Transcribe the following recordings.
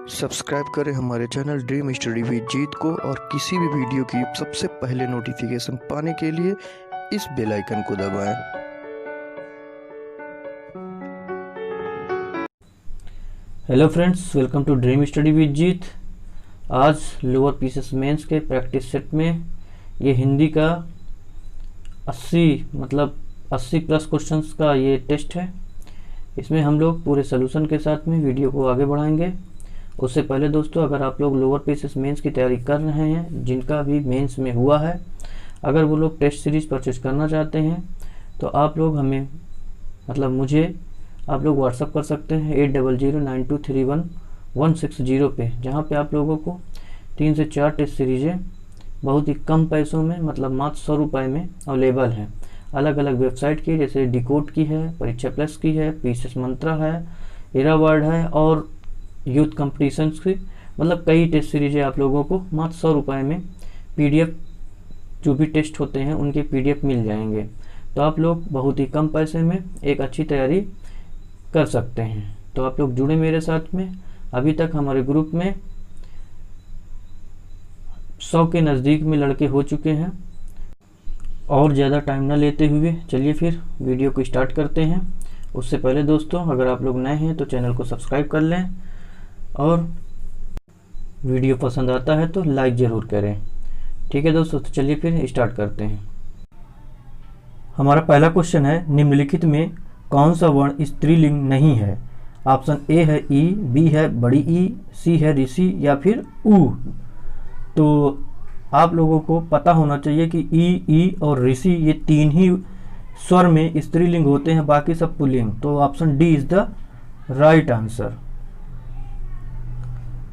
Subscribe करें हमारे channel dream study with जीत को और किसी भी वीडियो की सबसे पहले नोटिफिकेशन पाने के लिए इस बेल आइकन को दबाएं। Hello friends, welcome to dream study with Jeet. आज लोअर पीसेस मेंस के प्रैक्टिस सेट में ये हिंदी का 80 प्लस क्वेश्चंस का ये टेस्ट है। इसमें हम लोग पूरे सोल्यूशन के साथ में वीडियो को आगे बढ़ाएंगे। उससे पहले दोस्तों, अगर आप लोग लोअर पीसेस मेंस की तैयारी कर रहे हैं, जिनका भी मेंस में हुआ है, अगर वो लोग टेस्ट सीरीज परचेज करना चाहते हैं तो आप लोग हमें मुझे आप लोग व्हाट्सअप कर सकते हैं 8009231160 पे, जहाँ पे आप लोगों को 3 से 4 टेस्ट सीरीजें बहुत ही कम पैसों में मात्र 100 रुपये में अवेलेबल हैं। अलग अलग वेबसाइट की, जैसे डिकोड की है, परीक्षा प्लस की है, पीसेस मंत्रा है, एरा वर्ड है और यूथ कंपटीशंस की, कई टेस्ट सीरीजें आप लोगों को मात्र 100 रुपये में PDF जो भी टेस्ट होते हैं उनके PDF मिल जाएंगे। तो आप लोग बहुत ही कम पैसे में एक अच्छी तैयारी कर सकते हैं। तो आप लोग जुड़े मेरे साथ में। अभी तक हमारे ग्रुप में 100 के नज़दीक में लड़के हो चुके हैं। और ज़्यादा टाइम न लेते हुए चलिए फिर वीडियो को स्टार्ट करते हैं। उससे पहले दोस्तों, अगर आप लोग नए हैं तो चैनल को सब्सक्राइब कर लें और वीडियो पसंद आता है तो लाइक ज़रूर करें। ठीक है दोस्तों, तो चलिए फिर स्टार्ट करते हैं। हमारा पहला क्वेश्चन है, निम्नलिखित में कौन सा वर्ण स्त्रीलिंग नहीं है? ऑप्शन ए है ई, बी है बड़ी ई, सी है ऋषि या फिर ऊ। तो आप लोगों को पता होना चाहिए कि ई और ऋषि ये 3 ही स्वर में स्त्रीलिंग होते हैं, बाकी सब पुल्लिंग। तो option D is the right answer.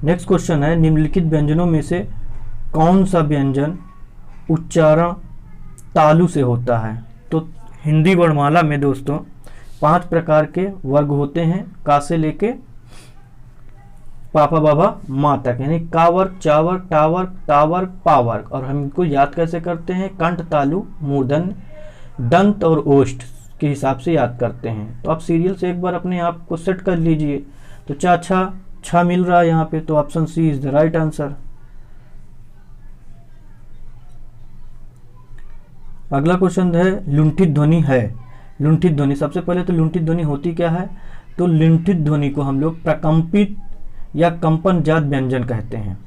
Next question है, निम्नलिखित व्यंजनों में से कौन सा व्यंजन उच्चारण तालु से होता है? तो हिंदी वर्णमाला में दोस्तों 5 प्रकार के वर्ग होते हैं, का से लेके पापा बाबा माँ तक, यानी का वर्ग, चा वर्ग, टा वर्ग, ता वर्ग, पा वर्ग। और हम इनको याद कैसे करते हैं? कंठ, तालु, मूर्धन्य, दंत और ओष्ठ के हिसाब से याद करते हैं। तो आप सीरियल से एक बार अपने आप को सेट कर लीजिए। तो चा छा मिल रहा है यहाँ पे, तो option C is the right answer. अगला क्वेश्चन है, लुंठित ध्वनि है। लुंठित ध्वनि, सबसे पहले तो लुंठित ध्वनि होती क्या है? तो लुंठित ध्वनि को हम लोग प्रकंपित या कंपन जात व्यंजन कहते हैं।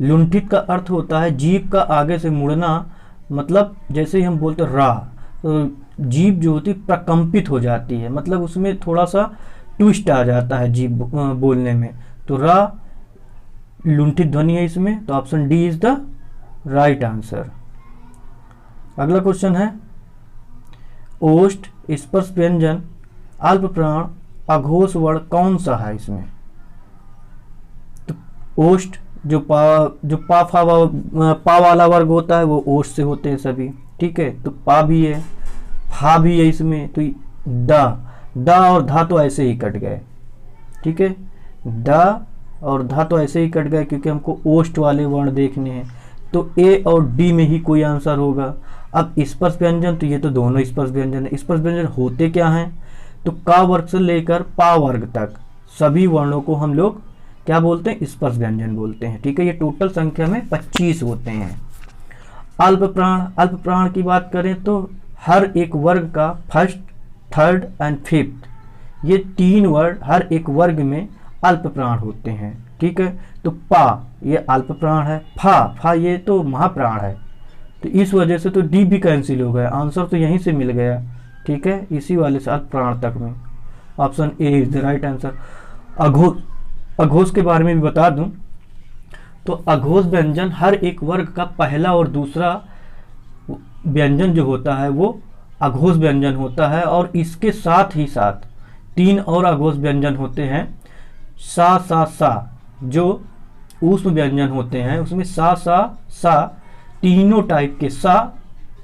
लुंठित का अर्थ होता है जीभ का आगे से मुड़ना, जैसे ही हम बोलते रा, तो जीभ जो होती प्रकंपित हो जाती है, उसमें थोड़ा सा ट्विस्ट आ जाता है जीभ बोलने में। तो रा लुंठित ध्वनि है इसमें, तो option D is the right answer. अगला क्वेश्चन है, ओष्ठ स्पर्श व्यंजन अल्प प्राण अघोष वर्ण कौन सा है इसमें? तो ओष्ठ जो पा वाला वर्ग होता है वो ओष्ठ से होते हैं सभी। ठीक है, तो पा भी है, फा भी है इसमें। तो दा और धा तो ऐसे ही कट गए। ठीक है, दा और धा तो ऐसे ही कट गए क्योंकि हमको ओष्ठ वाले वर्ण देखने हैं। तो ए और डी में ही कोई आंसर होगा। अब स्पर्श व्यंजन, तो ये तो दोनों स्पर्श व्यंजन है। स्पर्श व्यंजन होते क्या हैं? तो का वर्ग से लेकर पा वर्ग तक सभी वर्णों को हम लोग क्या बोलते हैं? स्पर्श व्यंजन बोलते हैं। ठीक है, ये टोटल संख्या में 25 होते हैं। अल्प प्राण की बात करें तो हर एक वर्ग का फर्स्ट, थर्ड एंड फिफ्थ, ये 3 वर्ड हर एक वर्ग में अल्प प्राण होते हैं। ठीक है, तो पा ये अल्प प्राण है, फा ये तो महाप्राण है। तो इस वजह से तो डी भी कैंसिल हो गया, आंसर तो यहीं से मिल गया। ठीक है, इसी वाले से अल्प प्राण तक में option A is the right answer. अघोष के बारे में भी बता दूं तो अघोष व्यंजन हर एक वर्ग का पहला और दूसरा व्यंजन जो होता है वो अघोष व्यंजन होता है। और इसके साथ ही साथ 3 और अघोष व्यंजन होते हैं। सा जो ऊष्म व्यंजन होते हैं, उसमें सा तीनों टाइप के सा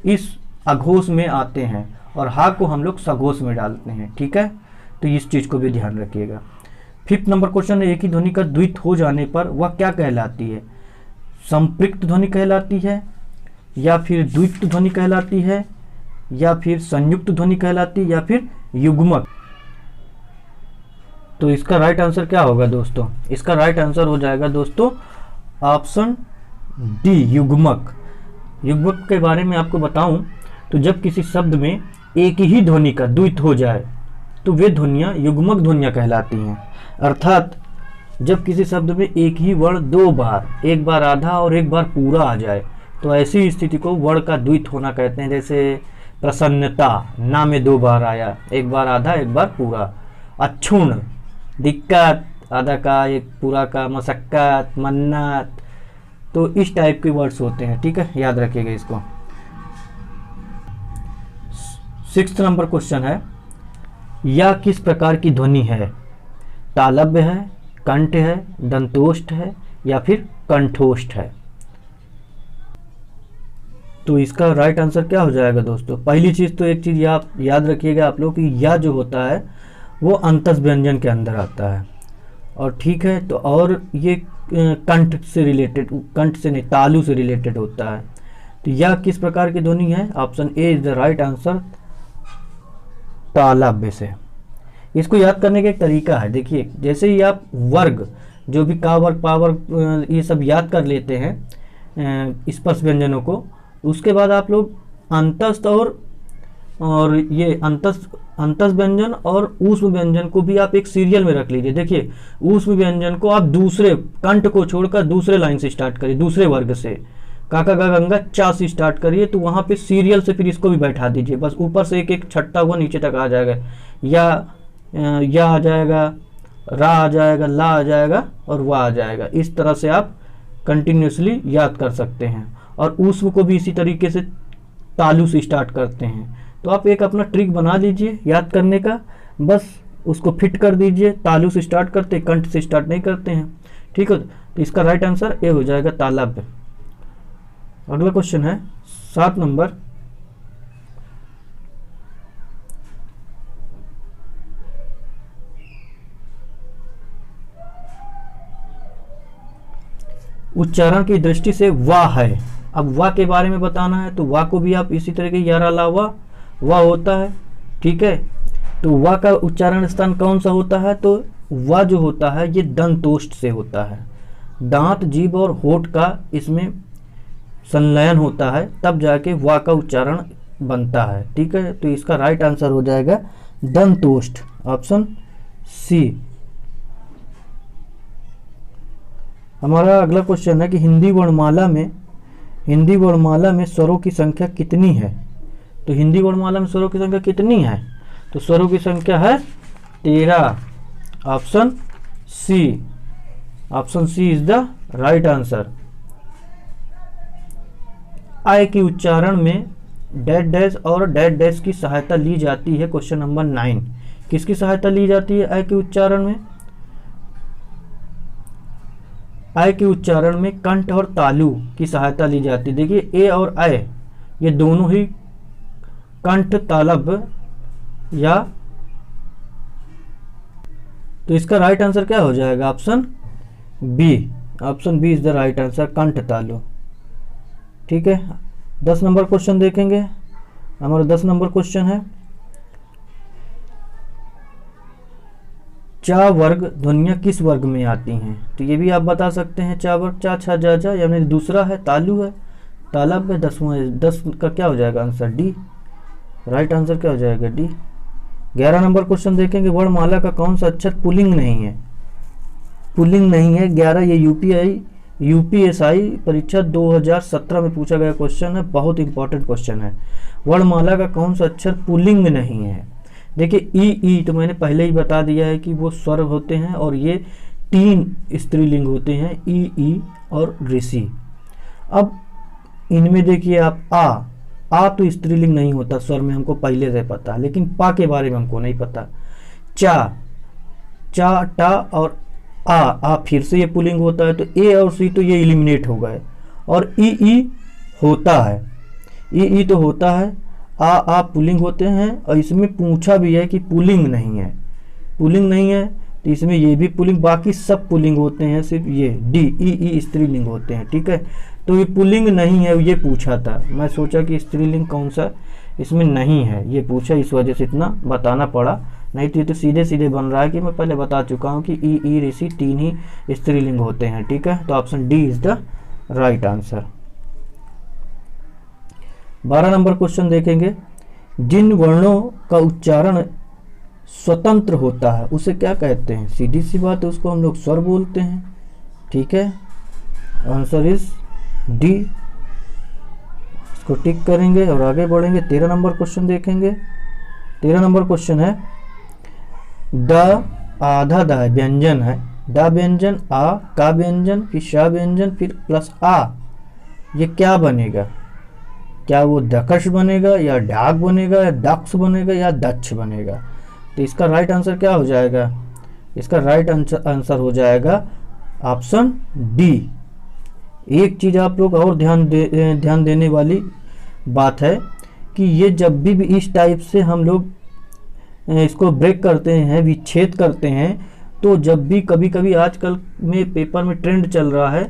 इस अघोष में आते हैं और हा को हम लोग सघोष में डालते हैं। ठीक है, तो इस चीज को भी ध्यान रखिएगा। 5th नंबर क्वेश्चन है, एक ही ध्वनि का द्वित हो जाने पर वह क्या कहलाती है? संपृक्त ध्वनि कहलाती है, या फिर द्वित्व ध्वनि कहलाती है, या फिर संयुक्त ध्वनि कहलाती है, या फिर युग्मक। तो इसका राइट आंसर क्या होगा दोस्तों? इसका राइट आंसर हो जाएगा दोस्तों ऑप्शन डी, युग्मक। युग्मक के बारे में आपको बताऊं तो जब किसी शब्द में एक ही ध्वनि का द्वित हो जाए तो वे ध्वनियाँ युग्मक ध्वनियाँ कहलाती हैं। अर्थात जब किसी शब्द में एक ही वर्ण दो बार, एक बार आधा और एक बार पूरा आ जाए, तो ऐसी स्थिति को वर्ण का द्वित होना कहते हैं। जैसे प्रसन्नता, ना में दो बार आया, एक बार आधा एक बार पूरा। अक्षुण, दिक्कत, आधा का एक पूरा का, मशक्कत, मन्नत, तो इस टाइप के वर्ड्स होते हैं। ठीक है, याद रखिएगा इसको। 6 नंबर क्वेश्चन है, या किस प्रकार की ध्वनि है? तालव्य है, कंठ है, दंतोष्ठ है या फिर कंठोष्ठ है? तो इसका राइट आंसर क्या हो जाएगा दोस्तों? पहली चीज तो एक चीज याद रखिएगा आप लोग कि या जो होता है वो अंतस व्यंजन के अंदर आता है। और ठीक है, तो और ये कंठ से रिलेटेड, कंठ से नहीं तालु से रिलेटेड होता है। तो या किस प्रकार की ध्वनि है? Option A is the right answer, तालव्य से। इसको याद करने का एक तरीका है, देखिए जैसे ही आप वर्ग, जो भी का वर्ग, पा वर्ग, ये सब याद कर लेते हैं स्पर्श व्यंजनों को, उसके बाद आप लोग अंतस्थ और ये अंतस व्यंजन और ऊष्म व्यंजन को भी आप एक सीरियल में रख लीजिए। देखिए ऊष्म व्यंजन को आप दूसरे कंठ को छोड़कर दूसरे लाइन से स्टार्ट करिए, दूसरे वर्ग से, काका गा गंगा चा से स्टार्ट करिए, तो वहाँ पे सीरियल से फिर इसको भी बैठा दीजिए। बस ऊपर से एक एक छट्टा हुआ नीचे तक आ जाएगा। या आ जाएगा, रा आ जाएगा, ला आ जाएगा और वाह आ जाएगा। इस तरह से आप कंटिन्यूसली याद कर सकते हैं। और ऊष्म को भी इसी तरीके से तालु से स्टार्ट करते हैं। तो आप एक अपना ट्रिक बना लीजिए याद करने का, बस उसको फिट कर दीजिए। तालु से स्टार्ट करते, कंठ से स्टार्ट नहीं करते हैं। ठीक है, तो इसका राइट आंसर ए हो जाएगा, तालव्य। अगला क्वेश्चन है 7 नंबर, उच्चारण की दृष्टि से वाह है। अब वाह के बारे में बताना है, तो वाह को भी आप इसी तरह के यारा लावा वाह होता है। ठीक है, तो वाह का उच्चारण स्थान कौन सा होता है? तो वाह जो होता है ये दंतोष्ठ से होता है। दांत, जीभ और होठ का इसमें संलयन होता है, तब जाके वाह का उच्चारण बनता है। ठीक है, तो इसका राइट आंसर हो जाएगा दंतोष्ठ, ऑप्शन सी। हमारा अगला क्वेश्चन है कि हिंदी वर्णमाला में स्वरों की संख्या कितनी है? तो हिंदी वर्णमाला में स्वरों की संख्या कितनी है? तो स्वरों की संख्या है 13, option C. Option C is the right answer. आय के उच्चारण में डैश डैश और डैश डैश की सहायता ली जाती है। क्वेश्चन नंबर 9, किसकी सहायता ली जाती है आय के उच्चारण में? आय के उच्चारण में कंठ और तालु की सहायता ली जाती है। देखिए ए और आय ये दोनों ही कंठ तालव्य या, तो इसका राइट आंसर क्या हो जाएगा? Option B. Option B is the right answer, कंठ तालु। ठीक है, 10 नंबर क्वेश्चन देखेंगे। हमारा 10 नंबर क्वेश्चन है, चा वर्ग ध्वनियाँ किस वर्ग में आती हैं? तो ये भी आप बता सकते हैं। चा वर्ग, चा छा जा जा, यानी दूसरा है तालु है, तालब है। 10 का क्या हो जाएगा आंसर? डी। राइट आंसर क्या हो जाएगा? डी। 11 नंबर क्वेश्चन देखेंगे, वर्णमाला का कौन सा अक्षर पुल्लिंग नहीं है? पुल्लिंग नहीं है 11, ये यूपीएसआई परीक्षा 2017 में पूछा गया क्वेश्चन है, बहुत इंपॉर्टेंट क्वेश्चन है। वर्णमाला का कौन सा अक्षर पुल्लिंग नहीं है? देखिए ई तो मैंने पहले ही बता दिया है कि वो स्वर होते हैं और ये 3 स्त्रीलिंग होते हैं, ई और ऋषि। अब इनमें देखिए आप आ तो स्त्रीलिंग नहीं होता स्वर में, हमको पहले से पता है, लेकिन पा के बारे में हमको नहीं पता। चा टा और आ फिर से ये पुलिंग होता है, तो ए और सी तो ये एलिमिनेट हो गए। और ई होता है, ई तो होता है, आ पुलिंग होते हैं। और इसमें पूछा भी है कि पुलिंग नहीं है, पुलिंग नहीं है, तो इसमें ये भी पुलिंग, बाकी सब पुलिंग होते हैं, सिर्फ ये डी ई स्त्रीलिंग होते हैं। ठीक है, तो ये पुलिंग नहीं है, ये पूछा था, मैं सोचा कि स्त्रीलिंग कौन सा इसमें नहीं है, ये पूछा, इस वजह से इतना बताना पड़ा। नहीं तो ये तो सीधे सीधे बन रहा है कि मैं पहले बता चुका हूँ कि ई ऋषि 3 ही स्त्रीलिंग होते हैं। ठीक है, तो option D is the right answer. 12 number question देखेंगे, जिन वर्णों का उच्चारण स्वतंत्र होता है उसे क्या कहते हैं? सीधी सी बात है, उसको हम लोग स्वर बोलते हैं। ठीक है, आंसर इज डी। इसको टिक करेंगे और आगे बढ़ेंगे। 13 नंबर क्वेश्चन देखेंगे। 13 नंबर क्वेश्चन है, द आधा द व्यंजन है, द व्यंजन, आ का व्यंजन, फिर शा व्यंजन, फिर प्लस आ, ये क्या बनेगा? क्या वो दकश बनेगा या डाक बनेगा या दक्ष बनेगा या दक्ष बनेगा? तो इसका राइट आंसर क्या हो जाएगा? इसका राइट आंसर हो जाएगा ऑप्शन डी। एक चीज आप लोग और ध्यान देने वाली बात है कि ये जब भी इस टाइप से हम लोग इसको ब्रेक करते हैं, विच्छेद करते हैं, तो जब भी कभी कभी आजकल में पेपर में ट्रेंड चल रहा है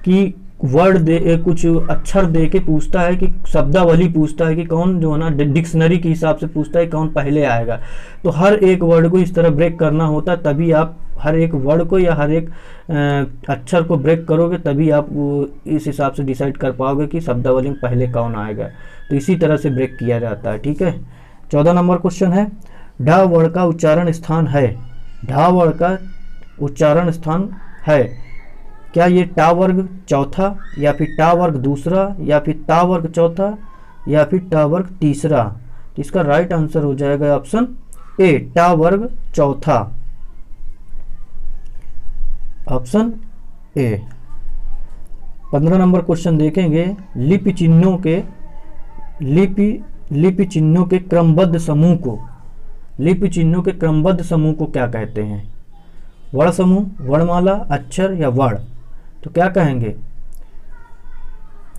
कि वर्ड दे, कुछ अक्षर दे के पूछता है कि शब्दावली पूछता है कि कौन जो है ना डिक्शनरी के हिसाब से पूछता है कौन पहले आएगा। तो हर एक वर्ड को इस तरह ब्रेक करना होता है, तभी आप हर एक वर्ड को या हर एक अक्षर को ब्रेक करोगे, तभी आप इस हिसाब से डिसाइड कर पाओगे कि शब्दावली में पहले कौन आएगा। तो इसी तरह से ब्रेक किया जाता है। ठीक है, 14 नंबर क्वेश्चन है, ढ वर्ड का उच्चारण स्थान है, ढ वर्ड का उच्चारण स्थान है, क्या ये टा वर्ग चौथा या फिर टा वर्ग दूसरा या फिर ता वर्ग चौथा या फिर टा वर्ग तीसरा? तो इसका राइट आंसर हो जाएगा ऑप्शन ए, टा वर्ग चौथा, ऑप्शन ए। 15 नंबर क्वेश्चन देखेंगे, लिपि चिन्हों के क्रमबद्ध समूह को, लिपि चिन्हों के क्रमबद्ध समूह को क्या कहते हैं? वर्ण समूह, वर्णमाला, अक्षर या वर्ण? तो क्या कहेंगे?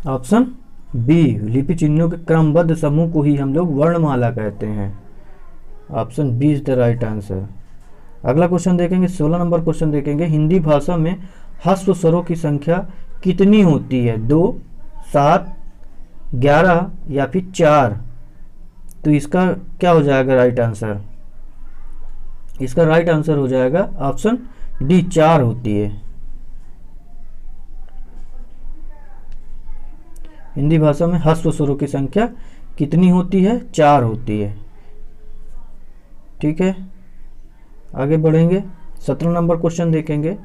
ऑप्शन बी, लिपि चिन्हों के क्रमबद्ध समूह को ही हम लोग वर्णमाला कहते हैं। Option B is the right answer. अगला क्वेश्चन देखेंगे, 16 नंबर क्वेश्चन देखेंगे, हिंदी भाषा में ह्रस्व स्वरों की संख्या कितनी होती है? 2, 7, 11 या फिर 4? तो इसका क्या हो जाएगा राइट आंसर? इसका राइट आंसर हो जाएगा ऑप्शन डी, 4 होती है। हिंदी भाषा में ह्रस्व स्वरों की संख्या कितनी होती है? 4 होती है। ठीक है, आगे बढ़ेंगे। 17 नंबर क्वेश्चन देखेंगे,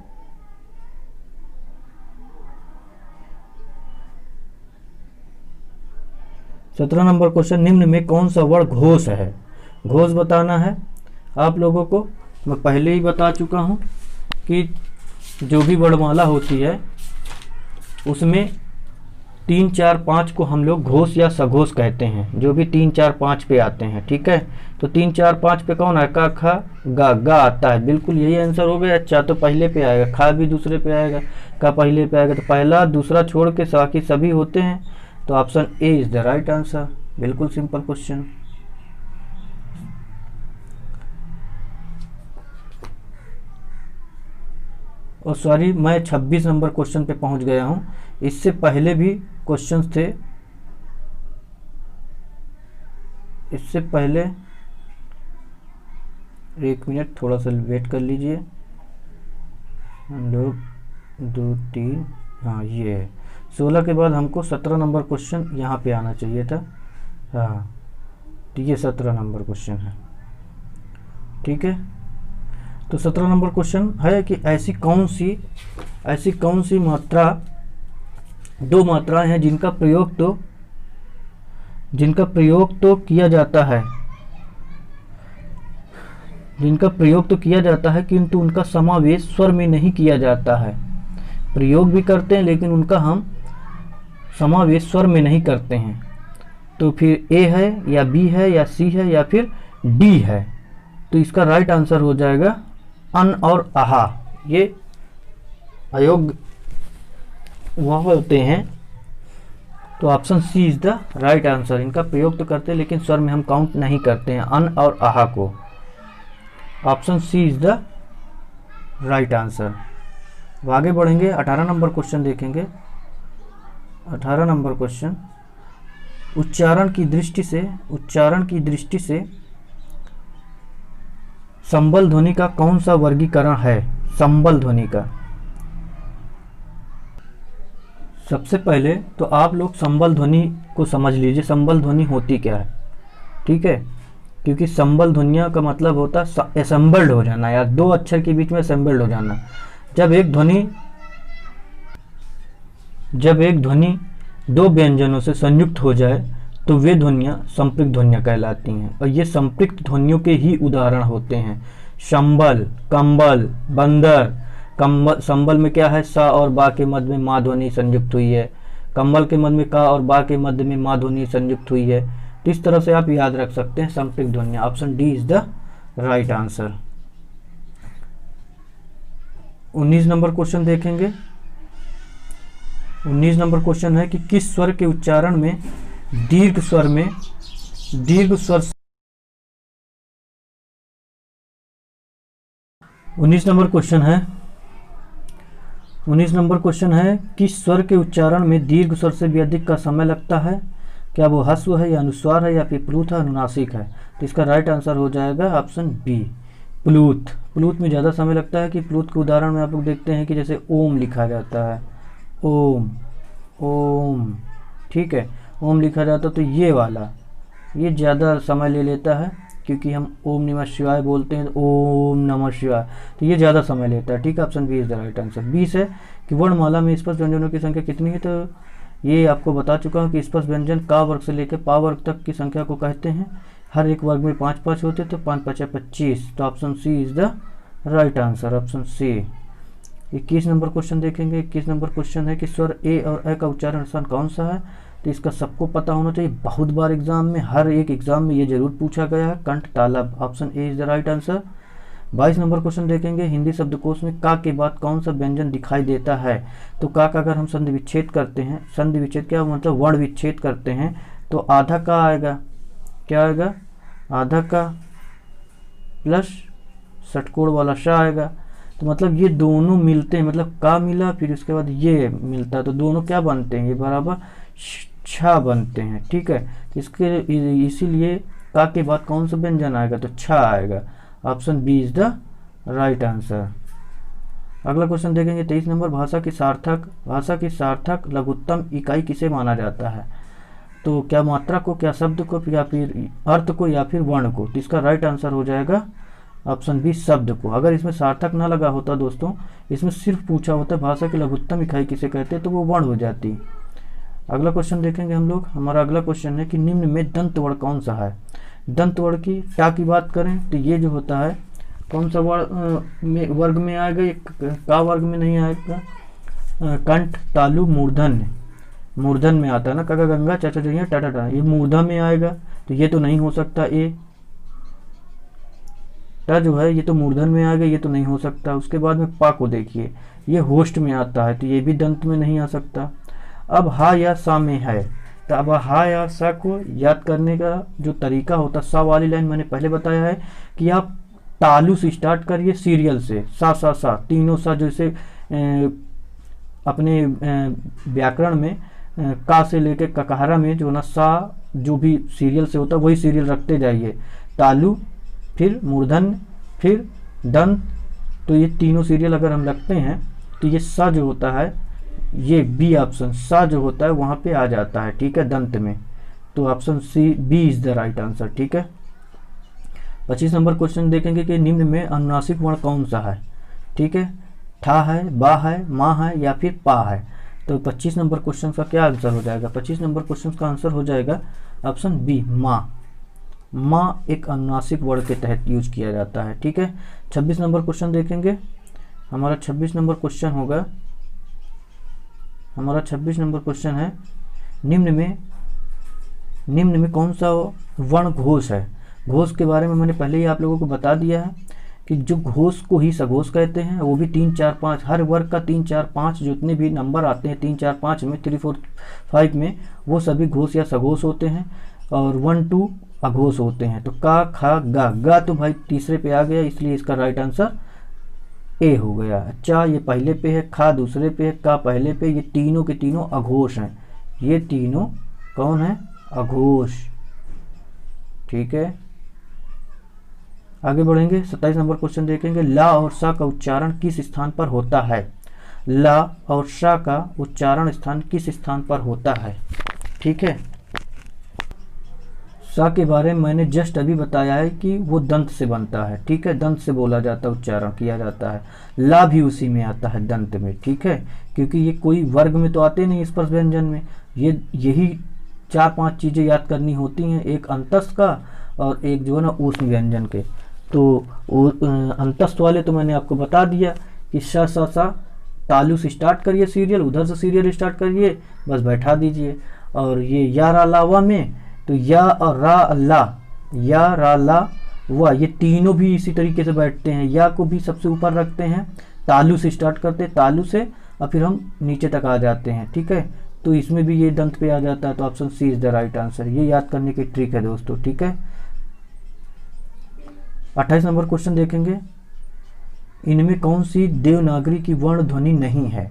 नंबर क्वेश्चन, निम्न में कौन सा वर्ण घोष है? घोष बताना है आप लोगों को। मैं पहले ही बता चुका हूं कि जो भी वर्णमाला होती है उसमें 3, 4, 5 को हम लोग घोष या सघोष कहते हैं, जो भी 3, 4, 5 पे आते हैं। ठीक है, तो 3, 4, 5 पे कौन है? का, खा, गा आता है। बिल्कुल यही आंसर हो गया। चा तो पहले पे आएगा, खा भी दूसरे पे आएगा, का पहले पे आएगा। तो पहला दूसरा छोड़ के बाकी सभी होते हैं। तो option A is the right answer. बिल्कुल सिंपल क्वेश्चन। और सॉरी, मैं 26 नंबर क्वेश्चन पे पहुंच गया हूं। इससे पहले भी क्वेश्चंस थे, इससे पहले 1 मिनट थोड़ा सा वेट कर लीजिए। हम लोग 2, 3, हाँ ये है 16 के बाद हमको 17 नंबर क्वेश्चन यहाँ पे आना चाहिए था। हाँ, तो ये 17 नंबर क्वेश्चन है। ठीक है, तो 17 नंबर क्वेश्चन है कि ऐसी कौन सी मात्रा, 2 मात्राएं हैं जिनका प्रयोग तो किया जाता है, किंतु उनका समावेश स्वर में नहीं किया जाता है। प्रयोग भी करते हैं लेकिन उनका हम समावेश स्वर में नहीं करते हैं। तो फिर ए है या बी है या सी है या फिर डी है? तो इसका राइट आंसर हो जाएगा अन और आहा। ये अयोग्य वह होते हैं। तो option C is the right answer. इनका प्रयोग तो करते हैं लेकिन स्वर में हम काउंट नहीं करते हैं अन और आहा को। Option C is the right answer. अब आगे बढ़ेंगे, 18 नंबर क्वेश्चन देखेंगे। 18 नंबर क्वेश्चन, उच्चारण की दृष्टि से संबल ध्वनि का कौन सा वर्गीकरण है? संबल ध्वनि का सबसे पहले तो आप लोग संबल ध्वनि को समझ लीजिए, संबल ध्वनि होती क्या है, ठीक है। क्योंकि संबल ध्वनियों का मतलब होता है असेंबल्ड हो जाना, या दो अक्षर के बीच में असेंबल्ड हो जाना। जब एक ध्वनि दो व्यंजनों से संयुक्त हो जाए तो वे ध्वनियाँ संपृक्त ध्वनियाँ कहलाती हैं, और ये संपृक्त ध्वनियों के ही उदाहरण होते हैं। संबल, कंबल, बंदर। कंबल, संबल में क्या है, सा और बा के मध्य में मा ध्वनि संयुक्त हुई है। कंबल के मध्य में का और बा के मध्य में मा ध्वनि संयुक्त हुई है। तो इस तरह से आप याद रख सकते हैं संपृक्त ध्वनियाँ। Option D is the right answer. 19 number question देखेंगे। 19 नंबर क्वेश्चन है कि किस स्वर के उच्चारण में दीर्घ स्वर 19 नंबर क्वेश्चन है किस स्वर के उच्चारण में दीर्घ स्वर से भी अधिक का समय लगता है? क्या वो ह्रस्व है या अनुस्वार है या फिर प्लूत है, अनुनासिक है? तो इसका राइट आंसर हो जाएगा ऑप्शन बी, प्लूत। प्लूत में ज़्यादा समय लगता है। कि प्लूत के उदाहरण में आप लोग देखते हैं कि जैसे ओम लिखा जाता है, ओम, ओम, ठीक है, ओम लिखा जाता है, तो ये वाला ये ज़्यादा समय ले लेता है, क्योंकि हम ओम नमः शिवाय बोलते हैं, तो ओम नमः शिवाय, तो ये ज़्यादा समय लेता है, ठीक है। Option B is the right answer. 20 है कि वर्णमाला में स्पष्ट व्यंजनों की संख्या कितनी है? तो ये आपको बता चुका हूँ कि स्पष्ट व्यंजन का वर्ग से लेकर पा वर्ग तक की संख्या को कहते हैं। हर एक वर्ग में 5-5 होते, तो 5 5 25, तो option C is the right answer, option C. 21 number question देखेंगे। 21 नंबर क्वेश्चन है कि स्वर ए और ए का उच्चारण स्थान कौन सा है? तो इसका सबको पता होना चाहिए, बहुत बार एग्जाम में, हर एक एग्जाम में ये जरूर पूछा गया है, कंठ तालब। Option A is the right answer. 22 number question देखेंगे। हिंदी शब्दकोश में का के बाद कौन सा व्यंजन दिखाई देता है? तो का अगर हम संधि विच्छेद करते हैं, संधि विच्छेद क्या मतलब वर्ण विच्छेद करते हैं, तो आधा का आएगा, क्या आएगा, आधा का प्लस षटकोण वाला शा आएगा। तो मतलब ये दोनों मिलते हैं, मतलब का मिला फिर उसके बाद ये मिलता है, तो दोनों क्या बनते हैं, ये बराबर छा बनते हैं, ठीक है। इसके इसीलिए का के बाद कौन सा व्यंजन आएगा, तो छा आएगा। Option B is the right answer. अगला क्वेश्चन देखेंगे 23 नंबर। भाषा की सार्थक लघुत्तम इकाई किसे माना जाता है? तो क्या मात्रा को, क्या शब्द को, या फिर अर्थ को, या फिर वर्ण को? तो इसका राइट आंसर हो जाएगा ऑप्शन बी, शब्द को। अगर इसमें सार्थक ना लगा होता दोस्तों, इसमें सिर्फ पूछा होता भाषा की लघुत्तम इकाई किसे कहते हैं, तो वो वर्ण हो जाती। अगला क्वेश्चन देखेंगे हम लोग। हमारा अगला क्वेश्चन है कि निम्न में दंत वर्ण कौन सा है? दंत वर्ण की टा की बात करें तो ये जो होता है कौन सा वर्ग में आएगा? ये का वर्ग में नहीं आएगा। कंठ, तालु, मूर्धन में आता है ना, काका गंगा चाचा जो टाटा टा, ये मूर्धा में आएगा, तो ये तो नहीं हो सकता। ए टा जो है ये तो मूर्धन में आएगा, ये तो नहीं हो सकता। उसके बाद में पा को देखिए, ये होस्ट में आता है, तो ये भी दंत में नहीं आ सकता। अब हा या सा में है, तो अब हा या सा को याद करने का जो तरीका होता है, सा वाली लाइन मैंने पहले बताया है कि आप तालु से स्टार्ट करिए, सीरियल से सा सा सा, तीनों सा, जैसे अपने व्याकरण में का से लेके ककहरा में जो ना सा जो भी सीरियल से होता है वही सीरियल रखते जाइए। तालु, फिर मूर्धन, फिर दंत, तो ये तीनों सीरियल अगर हम रखते हैं तो ये सा जो होता है, ये बी ऑप्शन सा जो होता है वहाँ पे आ जाता है, ठीक है, दंत में। तो option C B is the right answer, ठीक है। 25 नंबर क्वेश्चन देखेंगे कि निम्न में अनुनासिक वर्ण कौन सा है? ठीक है, ठा है, बा है, मा है, या फिर पा है। तो 25 नंबर क्वेश्चन का क्या आंसर हो जाएगा? 25 नंबर क्वेश्चन का आंसर हो जाएगा ऑप्शन बी, मा। मा एक अनुनासिक वर्ण के तहत यूज किया जाता है, ठीक है। 26 नंबर क्वेश्चन देखेंगे। हमारा 26 नंबर क्वेश्चन होगा, हमारा 26 नंबर क्वेश्चन है निम्न में कौन सा वर्ण घोष है? घोष के बारे में मैंने पहले ही आप लोगों को बता दिया है कि जो घोष को ही सघोष कहते हैं, वो भी 3 4 5, हर वर्ग का 3 4 5 जितने भी नंबर आते हैं 3 4 5 में, 3 4 5 में, वो सभी घोष या सघोष होते हैं, और 1 2 अघोष होते हैं। तो का, खा, गा तो भाई तीसरे पे आ गया, इसलिए इसका राइट आंसर ए हो गया। चा ये पहले पे है, खा दूसरे पे है, का पहले पे, ये तीनों के तीनों अघोष हैं। ये तीनों कौन है? अघोष, ठीक है। आगे बढ़ेंगे, 27 नंबर क्वेश्चन देखेंगे, ला और सा का उच्चारण किस स्थान पर होता है। ला और सा का उच्चारण स्थान किस स्थान पर होता है। ठीक है, सा के बारे में मैंने जस्ट अभी बताया है कि वो दंत से बनता है। ठीक है, दंत से बोला जाता है, उच्चारण किया जाता है। ला भी उसी में आता है, दंत में। ठीक है, क्योंकि ये कोई वर्ग में तो आते नहीं स्पर्श व्यंजन में। ये यही 4-5 चीज़ें याद करनी होती हैं, एक अंतस्थ का और एक जो है ना ऊष्म व्यंजन के। तो अंतस्थ वाले तो मैंने आपको बता दिया कि सा तालु से स्टार्ट करिए सीरियल, उधर से सीरियल स्टार्ट करिए, बस बैठा दीजिए। और ये या रा लावा में तो या और रा ला, या रा ला वा, ये तीनों भी इसी तरीके से बैठते हैं। या को भी सबसे ऊपर रखते हैं, तालु से स्टार्ट करते हैं, तालु से और फिर हम नीचे तक आ जाते हैं। ठीक है, तो इसमें भी ये दंत पे आ जाता है, तो option C is the right answer. ये याद करने की ट्रिक है दोस्तों। ठीक है, 28 नंबर क्वेश्चन देखेंगे, इनमें कौन सी देवनागरी की वर्ण ध्वनि नहीं है।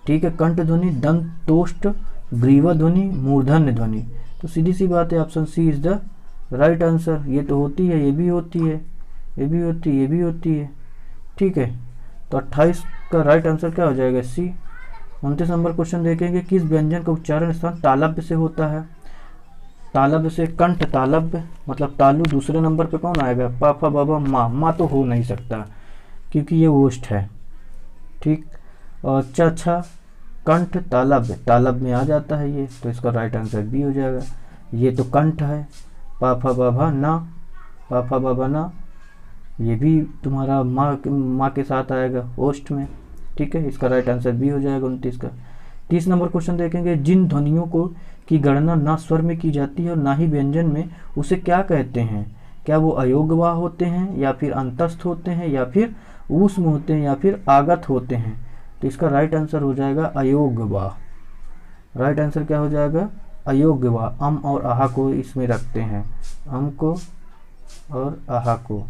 ठीक है, कंठ ध्वनि, दंत तोष्ट, ग्रीवा ध्वनि, मूर्धन्य ध्वनि। तो सीधी सी बात है, option C is the right answer. ये तो होती है, ये भी होती है, ये भी होती है, ये भी होती है। ठीक है, तो 28 का राइट आंसर क्या हो जाएगा, सी। 29 नंबर क्वेश्चन देखेंगे, किस व्यंजन का उच्चारण स्थान तालव्य से होता है। तालव्य से कंठ तालव्य, मतलब तालु। दूसरे नंबर पे कौन आएगा, पापा बाबा माँ। माँ तो हो नहीं सकता क्योंकि ये ओष्ठ है। ठीक, और अच्छा कंठ तालव्य, तालव्य में आ जाता है ये, तो इसका राइट आंसर बी हो जाएगा। ये तो कंठ है, पापा बाबा ना, पापा बाबा ना, ये भी तुम्हारा माँ के साथ आएगा ओष्ठ में। ठीक है, इसका राइट आंसर बी हो जाएगा 29 का। 30 नंबर क्वेश्चन देखेंगे, जिन ध्वनियों को की गणना ना स्वर में की जाती है और ना ही व्यंजन में, उसे क्या कहते हैं। क्या वो अयोग्यवाह होते हैं, या फिर अंतस्थ होते हैं, या फिर ऊष्म होते हैं, या फिर आगत होते हैं। तो इसका राइट आंसर हो जाएगा अयोग्यवाह। राइट आंसर क्या हो जाएगा, अयोग्यवाह। अम और आहा को इसमें रखते हैं, अम को और आहा को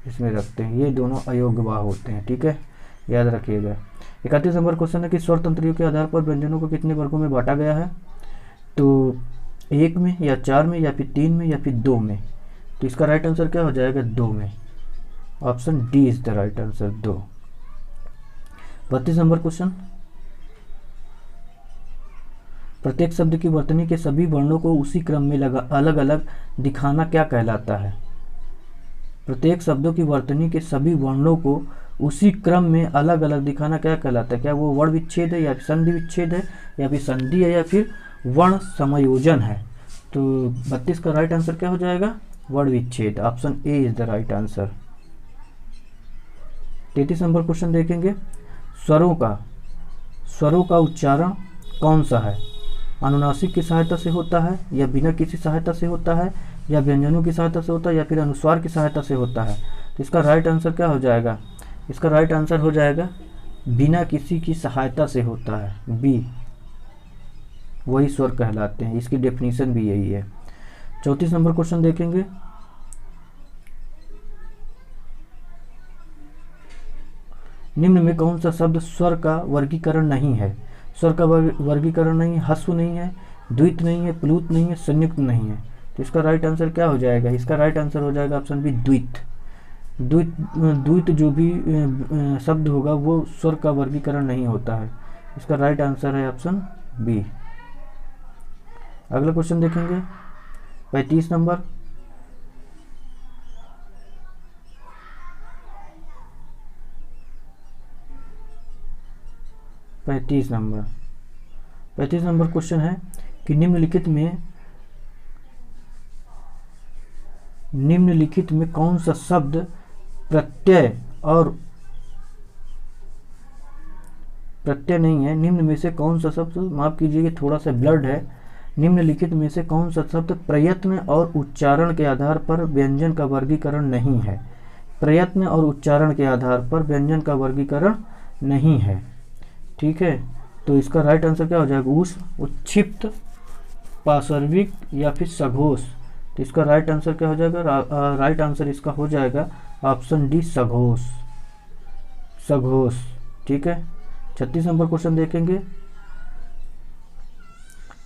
इसमें रखते हैं, ये दोनों अयोग्यवाह होते हैं। ठीक है, याद रखिएगा। 31 नंबर क्वेश्चन है कि स्वर तंत्रियों के आधार पर व्यंजनों को कितने वर्गों में बांटा गया है। तो 1 में, या 4 में, या फिर 3 में, या फिर 2 में। तो इसका राइट आंसर क्या हो जाएगा, 2 में। Option D is the right answer, 2। 32 number question, प्रत्येक शब्द की वर्तनी के सभी वर्णों को उसी क्रम में अलग अलग दिखाना क्या कहलाता है। प्रत्येक शब्दों की वर्तनी के सभी वर्णों को उसी क्रम में अलग अलग दिखाना क्या कहलाता है। क्या वो वर्ण विच्छेद है, या फिर संधि विच्छेद है, या फिर संधि है, या फिर वर्ण समायोजन है। तो 32 का राइट आंसर क्या हो जाएगा, वर्ण विच्छेद। Option A is the right answer. 33 number question देखेंगे, स्वरों का उच्चारण कौन सा है। अनुनासिक की सहायता से होता है, या बिना किसी सहायता से होता है, या व्यंजनों की सहायता से होता है, या फिर अनुस्वार की सहायता से होता है। तो इसका राइट आंसर क्या हो जाएगा, इसका राइट आंसर हो जाएगा बिना किसी की सहायता से होता है, बी। वही स्वर कहलाते हैं, इसकी डेफिनेशन भी यही है। 34 नंबर क्वेश्चन देखेंगे, निम्न में कौन सा शब्द स्वर का वर्गीकरण नहीं है। स्वर का वर्गीकरण नहीं है, ह्रस्व नहीं है, द्वित नहीं है, प्लुत नहीं है, संयुक्त नहीं है। तो इसका राइट आंसर क्या हो जाएगा, इसका राइट आंसर हो जाएगा ऑप्शन बी, द्वित। द्वित जो भी शब्द होगा वो स्वर का वर्गीकरण नहीं होता है। इसका राइट आंसर है ऑप्शन बी। अगला क्वेश्चन देखेंगे 35 नंबर, पैंतीस नंबर क्वेश्चन है कि निम्नलिखित में कौन सा शब्द प्रत्यय नहीं है। निम्न में से कौन सा शब्द, माफ कीजिए थोड़ा सा ब्लड है। निम्नलिखित में से कौन सा शब्द प्रयत्न और उच्चारण के आधार पर व्यंजन का वर्गीकरण नहीं है। प्रयत्न और उच्चारण के आधार पर व्यंजन का वर्गीकरण नहीं है। ठीक है, तो इसका राइट आंसर क्या हो जाएगा, ऊष्म, उच्छिप्त, पार्श्विक, या फिर सघोष। तो इसका राइट आंसर क्या हो जाएगा, राइट आंसर इसका हो जाएगा ऑप्शन डी, सघोष। ठीक है, 36 नंबर क्वेश्चन देखेंगे,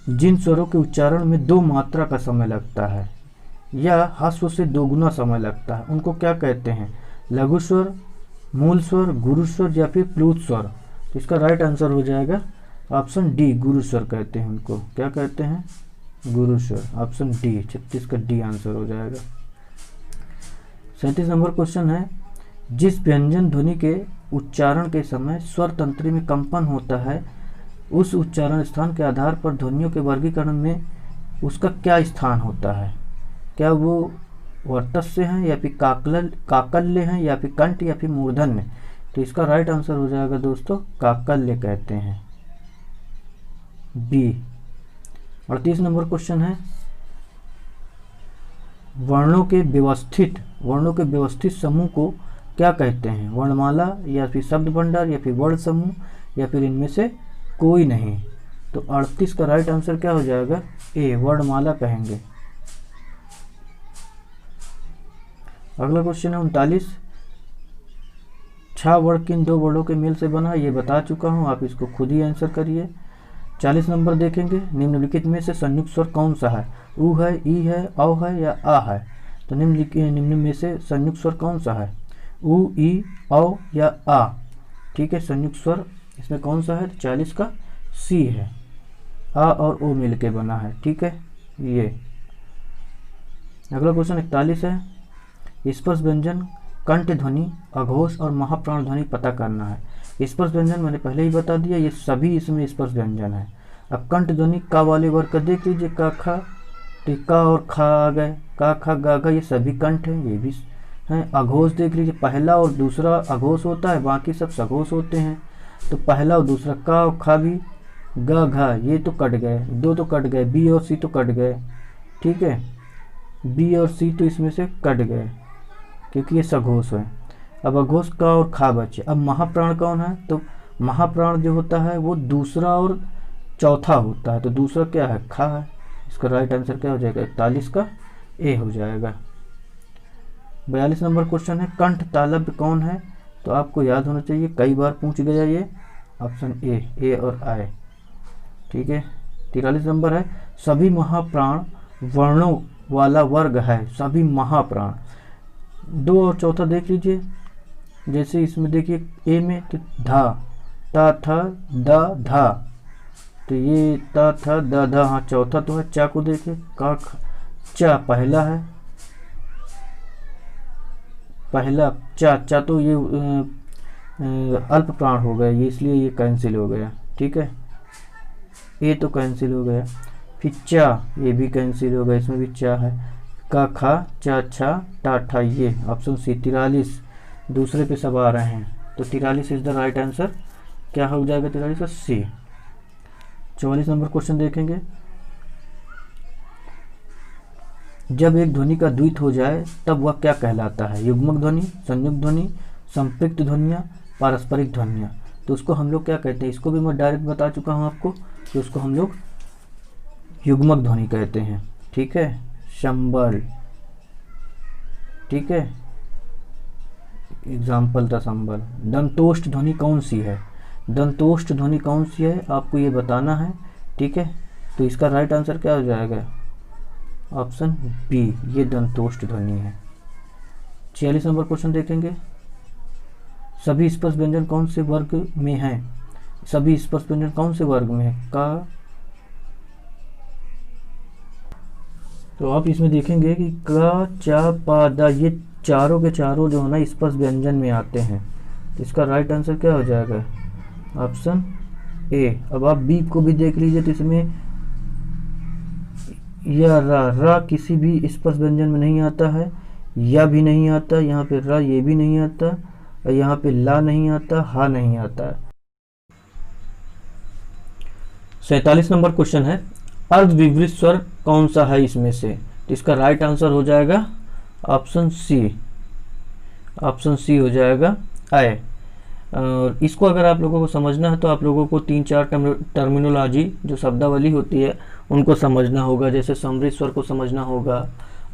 जिन स्वरों के उच्चारण में 2 मात्रा का समय लगता है। या ह्रस्व से दोगुना समय लगता है, उनको क्या कहते हैं? लघु स्वर, मूल स्वर, गुरु स्वर या फिर प्लूत स्वर। तो इसका राइट आंसर हो जाएगा ऑप्शन डी, गुरु स्वर कहते हैं उनको। क्या कहते हैं? गुरु स्वर। ऑप्शन डी, 36 का डी आंसर हो जाएगा। 37 नंबर क्वेश्चन है, जिस व्यंजन ध्वनि के उच्चारण के समय स्वर तंत्री में कंपन होता है, उस उच्चारण स्थान के आधार पर ध्वनियों के वर्गीकरण में उसका क्या स्थान होता है? क्या वो वर्तस्य हैं या फिर काकल्य हैं या फिर कंठ या फिर मूर्धन्य? तो इसका राइट आंसर हो जाएगा दोस्तों काकल्य कहते हैं, बी। 38 नंबर क्वेश्चन है, वर्णों के व्यवस्थित समूह को क्या कहते हैं? वर्णमाला या फिर शब्द भंडार या फिर वर्ण समूह या फिर इनमें से कोई नहीं। तो 38 का राइट आंसर क्या हो जाएगा? ए, वर्णमाला कहेंगे। अगला क्वेश्चन है 39, छा वर्ण किन दो वर्णों के मेल से बना है? ये बता चुका हूँ, आप इसको खुद ही आंसर करिए। 40 नंबर देखेंगे, निम्नलिखित में से संयुक्त स्वर कौन सा है? उ है, ई है, औ है या आ है? तो निम्न में से संयुक्त स्वर कौन सा है? उ, ई, औ या आ? ठीक है, संयुक्त स्वर इसमें कौन सा है? 40 का सी है, आ और ओ मिल के बना है। ठीक है, ये। अगला क्वेश्चन 41 है, स्पर्श व्यंजन, कंठ ध्वनि, अघोष और महाप्राण ध्वनि पता करना है। स्पर्श व्यंजन मैंने पहले ही बता दिया, ये सभी इसमें स्पर्श व्यंजन है। अब कंठ ध्वनि का वाले वर्ग का देख लीजिए, का खा, तो का और खा आ गए, का खा गा गा, ये सभी कंठ हैं, ये भी हैं। अघोष देख लीजिए, पहला और दूसरा अघोष होता है, बाकी सब सघोष होते हैं। तो पहला और दूसरा का और खा भी, गा घा ये तो कट गए, दो तो कट गए, बी और सी तो कट गए। ठीक है, बी और सी तो इसमें से कट गए क्योंकि ये सघोष है। अब अघोष का और खा बचे। अब महाप्राण कौन है? तो महाप्राण जो होता है वो दूसरा और चौथा होता है, तो दूसरा क्या है? खा है। इसका राइट आंसर क्या हो जाएगा? 41 का ए हो जाएगा। 42 नंबर क्वेश्चन है, कंठ तालव्य कौन है? तो आपको याद होना चाहिए, कई बार पूछ गया ये। ऑप्शन ए और आई। ठीक है। 43 नंबर है, सभी महाप्राण वर्णों वाला वर्ग है। सभी महाप्राण, दो और चौथा देख लीजिए, जैसे इसमें देखिए ए में तो धा, ता था दा धा, तो ये ता था दा धा, हाँ चौथा तो है। चा को देखिए, का चा पहला है, पहला चा तो ये अल्प प्राण हो गया, ये इसलिए ये कैंसिल हो गया। ठीक है, ए तो कैंसिल हो गया, फिर चा ये भी कैंसिल हो गया, इसमें भी चा है। का खा चा छा टा ठा, ये ऑप्शन सी। 43 दूसरे पे सब आ रहे हैं, तो 43 इज द राइट आंसर। क्या हो जाएगा 43 का? सी। 44 नंबर क्वेश्चन देखेंगे, जब एक ध्वनि का द्वित हो जाए तब वह क्या कहलाता है? युग्मक ध्वनि, संयुक्त ध्वनि, संपृक्त ध्वनियाँ, पारस्परिक ध्वनियाँ। तो उसको हम लोग क्या कहते हैं? इसको भी मैं डायरेक्ट बता चुका हूँ आपको कि उसको हम लोग युग्मक ध्वनि कहते हैं। ठीक है, संबल। ठीक है, एग्जाम्पल था संबल। दंतोष्ठ ध्वनि कौन सी है? दंतोष्ठ ध्वनि कौन सी है आपको ये बताना है। ठीक है, तो इसका राइट आंसर क्या हो जाएगा? ऑप्शन बी, ये दंतोष्ठ ध्वनि है। 46 नंबर क्वेश्चन देखेंगे, सभी स्पर्श व्यंजन कौन से वर्ग में हैं? सभी स्पर्श व्यंजन कौन से वर्ग में है? का। तो आप इसमें देखेंगे कि का चा पा दा, ये चारों के चारों जो है ना स्पर्श व्यंजन में आते हैं। तो इसका राइट आंसर क्या हो जाएगा? Option A. अब आप बी को भी देख लीजिए, तो इसमें या रा किसी भी स्पर्श व्यंजन में नहीं आता है, या भी नहीं आता, यहाँ पे रा ये भी नहीं आता, और यहाँ पे ला नहीं आता, हा नहीं आता। 47 नंबर क्वेश्चन है, अर्धविवृत स्वर कौन सा है इसमें से? तो इसका राइट आंसर हो जाएगा ऑप्शन सी। ऑप्शन सी हो जाएगा आई। और इसको अगर आप लोगों को समझना है तो आप लोगों को 3-4 टर्मिनोलॉजी जो शब्दावली होती है उनको समझना होगा। जैसे समृद्ध स्वर को समझना होगा,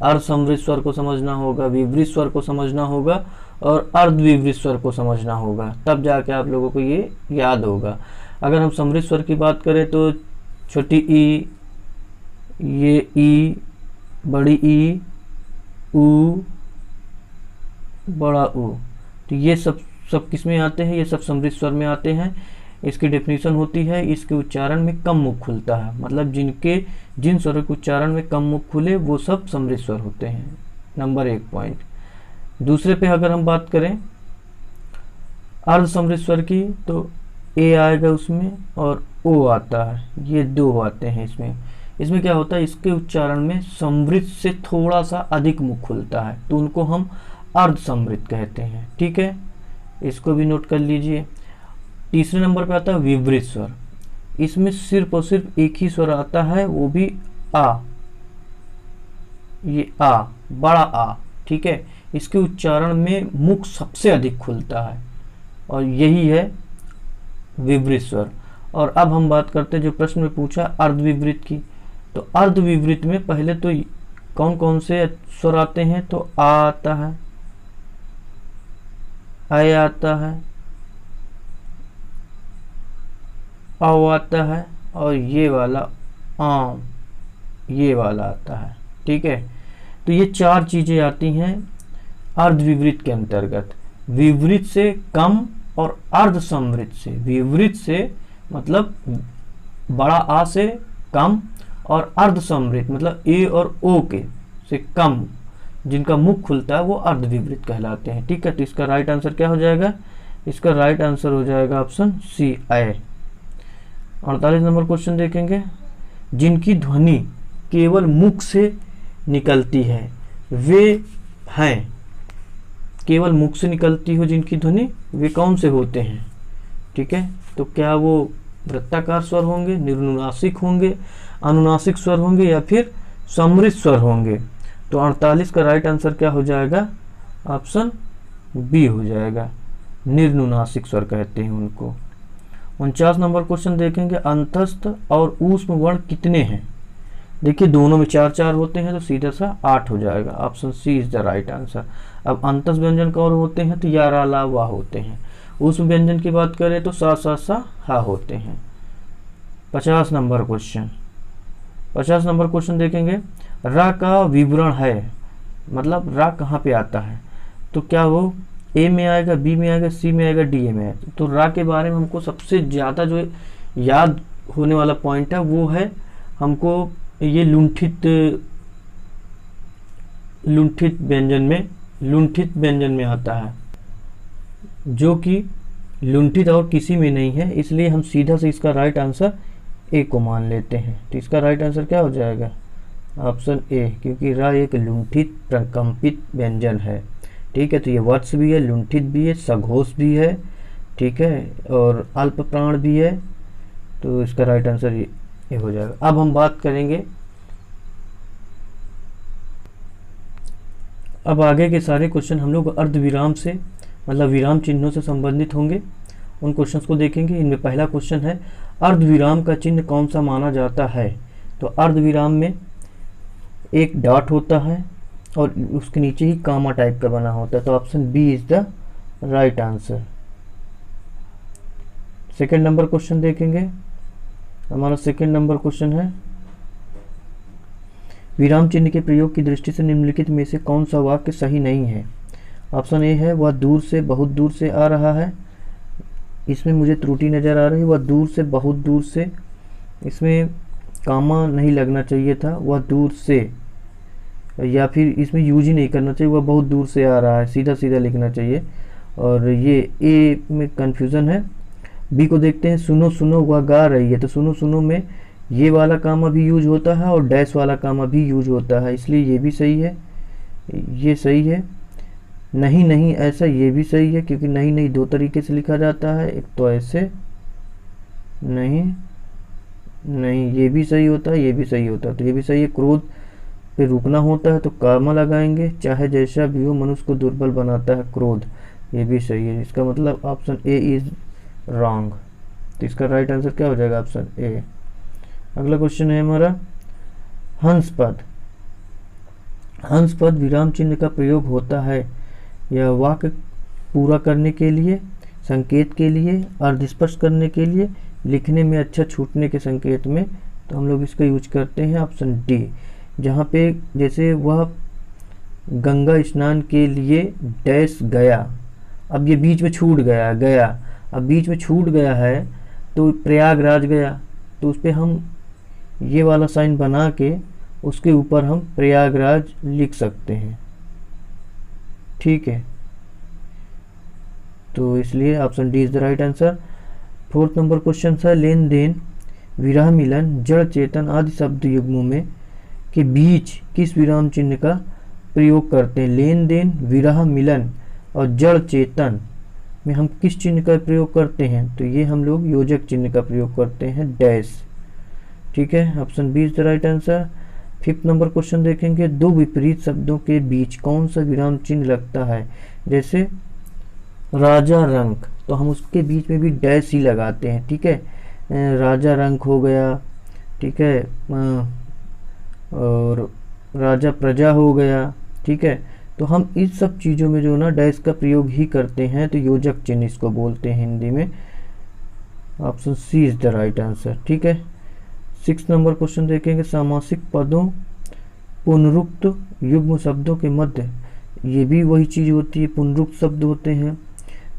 अर्ध समृद्ध स्वर को समझना होगा, विवृत स्वर को समझना होगा और अर्धविवृत स्वर को समझना होगा, तब जाके आप लोगों को ये याद होगा। अगर हम समृद्ध स्वर की बात करें तो छोटी ई, ये ई, बड़ी ई, ऊ, बड़ा ऊ। तो ये सब किस में आते हैं? ये सब समृद्ध स्वर में आते हैं। इसकी डेफिनेशन होती है, इसके उच्चारण में कम मुख खुलता है, मतलब जिन स्वरों के उच्चारण में कम मुख खुले वो सब समृद्ध स्वर होते हैं। Number 1 point. दूसरे पे अगर हम बात करें अर्ध समृद्ध स्वर की, तो ए आएगा उसमें और ओ आता है, ये 2 आते हैं इसमें क्या होता है, इसके उच्चारण में समृद्ध से थोड़ा सा अधिक मुख खुलता है, तो उनको हम अर्ध समृद्ध कहते हैं। ठीक है, इसको भी नोट कर लीजिए। तीसरे नंबर पे आता है विवृत स्वर। इसमें सिर्फ और सिर्फ एक ही स्वर आता है, वो भी आ, ये आ, बड़ा आ। ठीक है, इसके उच्चारण में मुख सबसे अधिक खुलता है और यही है विवृत स्वर। और अब हम बात करते हैं जो प्रश्न में पूछा अर्धविवृत की, तो अर्धविवृत में पहले तो कौन कौन से स्वर आते हैं, तो आ आता है, आय आता है, औ आता है और ये वाला आम, ये वाला आता है। ठीक है, तो ये 4 चीजें आती हैं अर्धविवृत के अंतर्गत। विवृत से कम और अर्ध समृद्ध से। विवृत से मतलब बड़ा आ से कम और अर्ध समृद्ध मतलब ए और ओ के से कम, जिनका मुख खुलता है वो अर्धविवृत कहलाते हैं। ठीक है, तो इसका राइट आंसर क्या हो जाएगा? इसका राइट आंसर हो जाएगा ऑप्शन सी, आय। 48 नंबर क्वेश्चन देखेंगे। जिनकी ध्वनि केवल मुख से निकलती है वे हैं, केवल मुख से निकलती हो जिनकी ध्वनि, वे कौन से होते हैं? ठीक है, तो क्या वो वृत्ताकार स्वर होंगे, निर्नुनासिक होंगे, अनुनासिक स्वर होंगे या फिर समृद्ध स्वर होंगे? तो 48 का राइट आंसर क्या हो जाएगा? ऑप्शन बी हो जाएगा, निर्नुनासिक स्वर कहते हैं उनको। 49 नंबर क्वेश्चन देखेंगे। अंतस्थ और ऊष्म वर्ण कितने हैं? देखिए दोनों में 4-4 होते हैं, तो सीधा सा 8 हो जाएगा। Option C is the right answer. अब अंतस्थ व्यंजन कौन होते हैं? तो या, रा, ला, वा होते हैं। ऊष्म व्यंजन की बात करें तो सा, सा, सा, हा होते हैं। 50 नंबर क्वेश्चन। 50 नंबर क्वेश्चन देखेंगे। रा का विवरण है, मतलब रा कहाँ पे आता है? तो क्या वो ए में आएगा, बी में आएगा, सी में आएगा, डी में आएगा? तो रा के बारे में हमको सबसे ज़्यादा जो याद होने वाला पॉइंट है वो है हमको ये लुंठित व्यंजन में आता है, जो कि लुंठित और किसी में नहीं है, इसलिए हम सीधा से इसका राइट आंसर ए को मान लेते हैं। तो इसका राइट आंसर क्या हो जाएगा? ऑप्शन ए, क्योंकि रा एक लुंठित प्रकंपित व्यंजन है। ठीक है, तो ये वत्स भी है, लुंठित भी है, सघोष भी है, ठीक है, और अल्प प्राण भी है, तो इसका राइट आंसर ये हो जाएगा। अब हम बात करेंगे, अब आगे के सारे क्वेश्चन हम लोग अर्धविराम से मतलब विराम चिन्हों से संबंधित होंगे, उन क्वेश्चंस को देखेंगे। इनमें पहला क्वेश्चन है अर्धविराम का चिन्ह कौन सा माना जाता है? तो अर्धविराम में एक डॉट होता है और उसके नीचे ही कामा टाइप का बना होता है, तो option B is the right answer. Second number question देखेंगे। हमारा सेकंड नंबर क्वेश्चन है विराम चिन्ह के प्रयोग की दृष्टि से निम्नलिखित में से कौन सा वाक्य सही नहीं है? ऑप्शन ए है वह दूर से बहुत दूर से आ रहा है, इसमें मुझे त्रुटि नज़र आ रही है। वह दूर से बहुत दूर से, इसमें कामा नहीं लगना चाहिए था, वह दूर से, या फिर इसमें यूज ही नहीं करना चाहिए, वह बहुत दूर से आ रहा है, सीधा सीधा लिखना चाहिए। और ये ए में कन्फ्यूज़न है। बी को देखते हैं। सुनो सुनो वह गा रही है, तो सुनो सुनो में ये वाला कामा भी यूज होता है और डैश वाला कामा भी यूज होता है, इसलिए ये भी सही है, ये सही है। नहीं नहीं ऐसा, ये भी सही है, क्योंकि नहीं नहीं 2 तरीके से लिखा जाता है, एक तो ऐसे नहीं नहीं, ये भी सही होता है, ये भी सही होता है, तो ये भी सही है। क्रोध पे रुकना होता है तो कामा लगाएंगे, चाहे जैसा भी हो मनुष्य को दुर्बल बनाता है क्रोध, ये भी सही है। इसका मतलब ऑप्शन ए इज रॉन्ग, तो इसका राइट आंसर क्या हो जाएगा? Option A. अगला क्वेश्चन है हमारा हंस पद। हंस पद विराम चिन्ह का प्रयोग होता है यह वाक्य पूरा करने के लिए, संकेत के लिए, अर्धस्पष्ट करने के लिए, लिखने में अच्छा छूटने के संकेत में, तो हम लोग इसका यूज करते हैं ऑप्शन डी, जहाँ पे जैसे वह गंगा स्नान के लिए डैश गया। अब ये बीच में छूट गया, अब बीच में छूट गया है तो प्रयागराज गया, तो उस पर हम ये वाला साइन बना के उसके ऊपर हम प्रयागराज लिख सकते हैं, ठीक है। तो इसलिए option D is the right answer. 4th number question है, लेन देन, विरह मिलन, जड़ चेतन आदि शब्द युग्मों में के बीच किस विराम चिन्ह का प्रयोग करते हैं। लेन देन, विरह मिलन और जड़ चेतन में हम किस चिन्ह का प्रयोग करते हैं, तो ये हम लोग योजक चिन्ह का प्रयोग करते हैं, डैश, ठीक है। Option B is the right answer. 5th number question देखेंगे, दो विपरीत शब्दों के बीच कौन सा विराम चिन्ह लगता है। जैसे राजा रंक, तो हम उसके बीच में भी डैश ही लगाते हैं, ठीक है। राजा रंक हो गया, ठीक है, और राजा प्रजा हो गया, ठीक है। तो हम इस सब चीज़ों में जो ना डैश का प्रयोग ही करते हैं, तो योजक चिन्ह इसको बोलते हैं हिंदी में। Option C is the right answer, ठीक है। 6th नंबर क्वेश्चन देखेंगे, सामासिक पदों पुनरुक्त युग्म शब्दों के मध्य, ये भी वही चीज़ होती है, पुनरुक्त शब्द होते हैं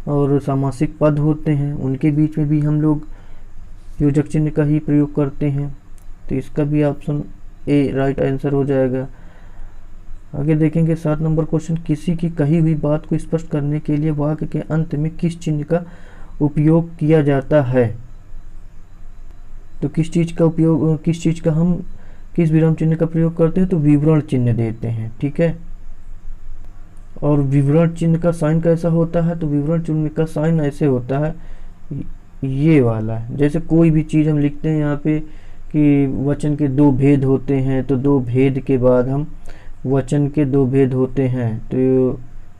और सामासिक पद होते हैं, उनके बीच में भी हम लोग योजक चिन्ह का ही प्रयोग करते हैं, तो इसका भी ऑप्शन ए राइट आंसर हो जाएगा। आगे देखेंगे 7 नंबर क्वेश्चन, किसी की कही हुई बात को स्पष्ट करने के लिए वाक्य के अंत में किस चिन्ह का उपयोग किया जाता है। तो किस चीज़ का हम किस विराम चिन्ह का प्रयोग करते हैं, तो विवरण चिन्ह देते हैं, ठीक है। और विवरण चिन्ह का साइन कैसा होता है, तो विवरण चिन्ह का साइन ऐसे होता है, ये वाला। जैसे कोई भी चीज़ हम लिखते हैं यहाँ पे कि वचन के दो भेद होते हैं, तो दो भेद के बाद हम वचन के दो भेद होते हैं, तो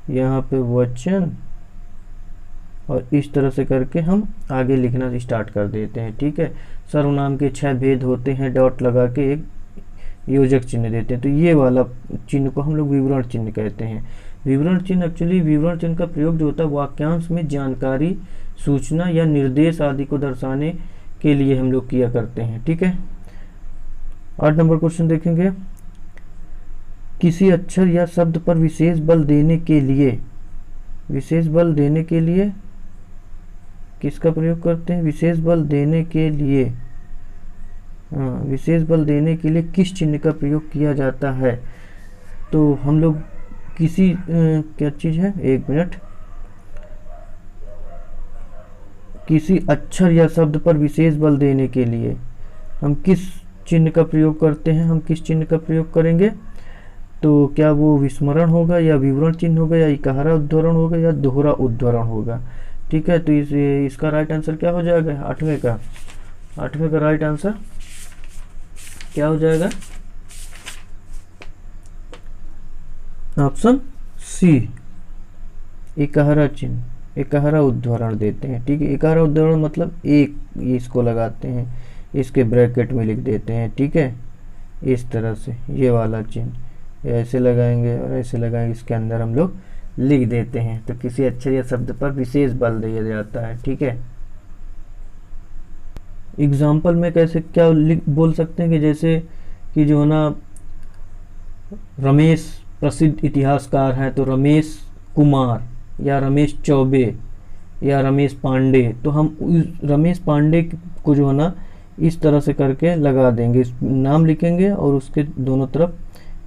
यहाँ पे वचन, और इस तरह से करके हम आगे लिखना स्टार्ट कर देते हैं, ठीक है। सर्वनाम के 6 भेद होते हैं, डॉट लगा के एक योजक चिन्ह देते हैं, तो ये वाला चिन्ह को हम लोग विवरण चिन्ह कहते हैं। विवरण चिन्ह एक्चुअली विवरण चिन्ह का प्रयोग जो होता है वाक्यांश में जानकारी, सूचना या निर्देश आदि को दर्शाने के लिए हम लोग किया करते हैं, ठीक है। 8 नंबर क्वेश्चन देखेंगे, किसी अक्षर या शब्द पर विशेष बल देने के लिए किसका प्रयोग करते हैं, विशेष बल देने के लिए किस चिन्ह का प्रयोग किया जाता है। तो हम लोग किसी क्या चीज़ है, एक मिनट, किसी अक्षर या शब्द पर विशेष बल देने के लिए हम किस चिन्ह का प्रयोग करते हैं, हम किस चिन्ह का प्रयोग करेंगे, तो क्या वो विस्मरण होगा या विवरण चिन्ह होगा या इकहारा उद्धरण होगा या दोहरा उद्धरण होगा, ठीक है। तो इसका राइट आंसर क्या हो जाएगा, 8वें का राइट आंसर क्या हो जाएगा, ऑप्शन सी, इकहारा चिन्ह, इकहारा उद्धरण देते हैं, ठीक है। इकहारा उद्धरण मतलब एक इसको लगाते हैं, इसके ब्रैकेट में लिख देते हैं, ठीक है, इस तरह से ये वाला चिन्ह ऐसे लगाएंगे और ऐसे लगाएंगे, इसके अंदर हम लोग लिख देते हैं। तो किसी अक्षर या शब्द पर विशेष बल दिया जाता है, ठीक है। एग्जाम्पल में कैसे क्या बोल सकते हैं कि जैसे कि जो है ना रमेश प्रसिद्ध इतिहासकार हैं, तो रमेश कुमार या रमेश चौबे या रमेश पांडे, तो हम रमेश पांडे को जो है ना इस तरह से करके लगा देंगे, नाम लिखेंगे और उसके दोनों तरफ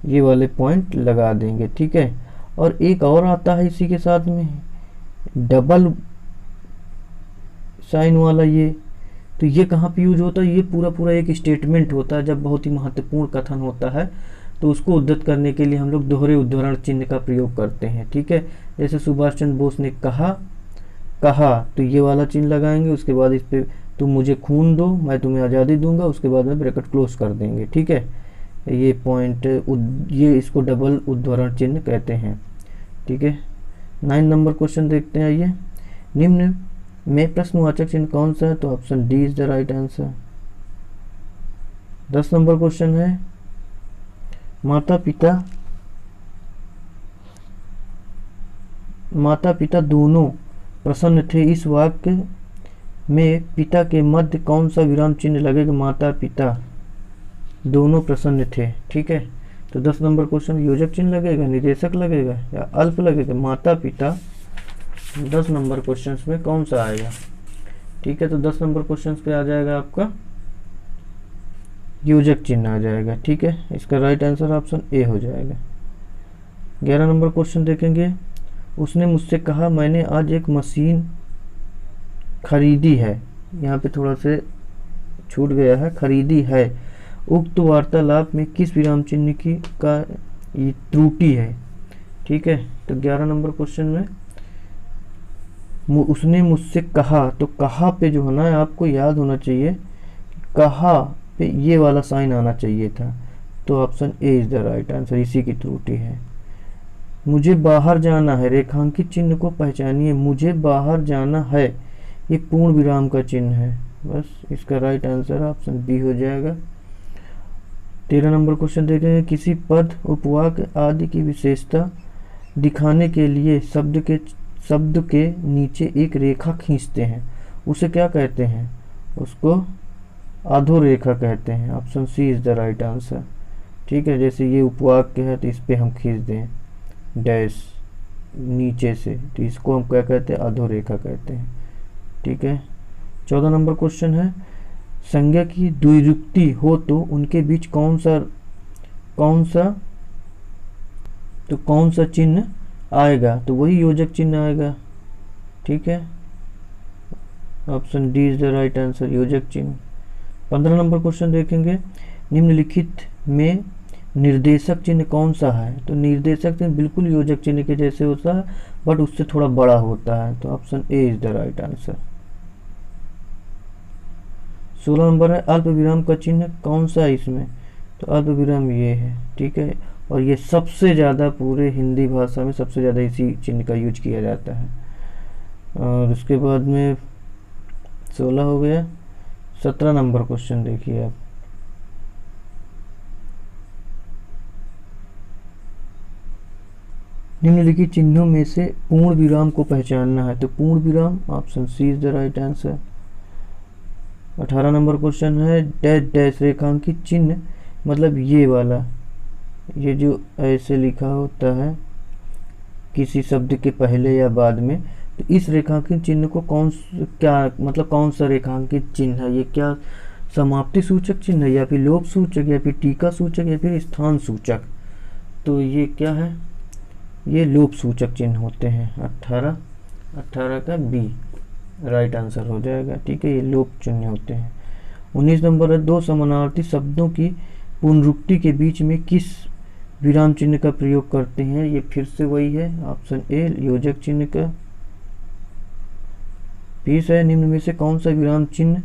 ये वाले पॉइंट लगा देंगे, ठीक है। और एक और आता है इसी के साथ में डबल साइन वाला, ये तो ये कहाँ पे यूज होता है, ये पूरा एक स्टेटमेंट होता है, जब बहुत ही महत्वपूर्ण कथन होता है तो उसको उद्धृत करने के लिए हम लोग दोहरे उद्धरण चिन्ह का प्रयोग करते हैं, ठीक है। जैसे सुभाष चंद्र बोस ने कहा तो ये वाला चिन्ह लगाएंगे, उसके बाद इस पे तुम मुझे खून दो मैं तुम्हें आज़ादी दूंगा, उसके बाद में ब्रैकेट क्लोज कर देंगे, ठीक है। ये पॉइंट ये इसको डबल उद्धरण चिन्ह कहते हैं, ठीक है। 9 नंबर क्वेश्चन देखते हैं, आइए। निम्न में प्रश्नवाचक चिन्ह कौन सा है, तो option D is the right answer. 10 number question है, माता पिता दोनों प्रसन्न थे, इस वाक्य में पिता के मध्य कौन सा विराम चिन्ह लगेगा, माता पिता दोनों प्रसन्न थे, ठीक है। तो 10 नंबर क्वेश्चन योजक चिन्ह लगेगा, निर्देशक लगेगा या अल्प लगेगा, माता पिता। 10 नंबर क्वेश्चन में कौन सा आएगा? ठीक है, तो 10 नंबर क्वेश्चन पे आ जाएगा आपका योजक चिन्ह आ जाएगा। ठीक है, इसका राइट आंसर ऑप्शन ए हो जाएगा। 11 नंबर क्वेश्चन देखेंगे। उसने मुझसे कहा मैंने आज एक मशीन खरीदी है, यहाँ पे थोड़ा से छूट गया है, खरीदी है। उक्त वार्तालाप में किस विराम चिन्ह की का ये त्रुटि है? ठीक है, तो 11 नंबर क्वेश्चन में उसने मुझसे कहा, तो कहा पे जो है ना आपको याद होना चाहिए, कहा पे ये वाला साइन आना चाहिए था, तो option A is the right answer, इसी की त्रुटि है। मुझे बाहर जाना है, रेखांकित चिन्ह को पहचानिए। मुझे बाहर जाना है, ये पूर्ण विराम का चिन्ह है, बस इसका राइट आंसर ऑप्शन बी हो जाएगा। 13 नंबर क्वेश्चन देखेंगे। किसी पद, उपवाक आदि की विशेषता दिखाने के लिए शब्द के नीचे एक रेखा खींचते हैं, उसे क्या कहते हैं? उसको अधोरेखा कहते हैं। Option C is the right answer. ठीक है, जैसे ये उपवाक के है तो इस पे हम खींच दें डैश नीचे से, तो इसको हम क्या कहते हैं? अधोरेखा कहते हैं। ठीक है, 14 नंबर क्वेश्चन है। संज्ञा की द्विरुक्ति हो तो उनके बीच कौन सा चिन्ह आएगा? तो वही योजक चिन्ह आएगा। ठीक है, option D is the right answer, योजक चिन्ह। 15 नंबर क्वेश्चन देखेंगे। निम्नलिखित में निर्देशक चिन्ह कौन सा है? तो निर्देशक चिन्ह बिल्कुल योजक चिन्ह के जैसे होता है, बट उससे थोड़ा बड़ा होता है, तो option A is the right answer. 16 number है। अल्प विराम का चिन्ह कौन सा है इसमें? तो अल्प विराम ये है। ठीक है, और ये सबसे ज़्यादा पूरे हिंदी भाषा में सबसे ज़्यादा इसी चिन्ह का यूज किया जाता है। और उसके बाद में 16 हो गया। 17 नंबर क्वेश्चन देखिए आप। निम्नलिखित चिन्हों में से पूर्ण विराम को पहचानना है, तो पूर्ण विराम option C is the right answer. 18 number question है। डैश डैश रेखांकित चिन्ह, मतलब ये वाला, ये जो ऐसे लिखा होता है किसी शब्द के पहले या बाद में, तो इस रेखांकित चिन्ह को कौन सा रेखांकित चिन्ह है? ये क्या समाप्ति सूचक चिन्ह है, या फिर लोप सूचक, या फिर टीका सूचक, या फिर स्थान सूचक? तो ये क्या है? ये लोप सूचक चिन्ह होते हैं। 18 का बी राइट आंसर हो जाएगा। ठीक है, ये लोप चिन्ह होते हैं। 19 नंबर है। दो समानार्थी शब्दों की पुनरुक्ति के बीच में किस विराम चिन्ह का प्रयोग करते हैं? ये फिर से वही है, ऑप्शन ए योजक चिन्ह का। 20 है। निम्न में से कौन सा विराम चिन्ह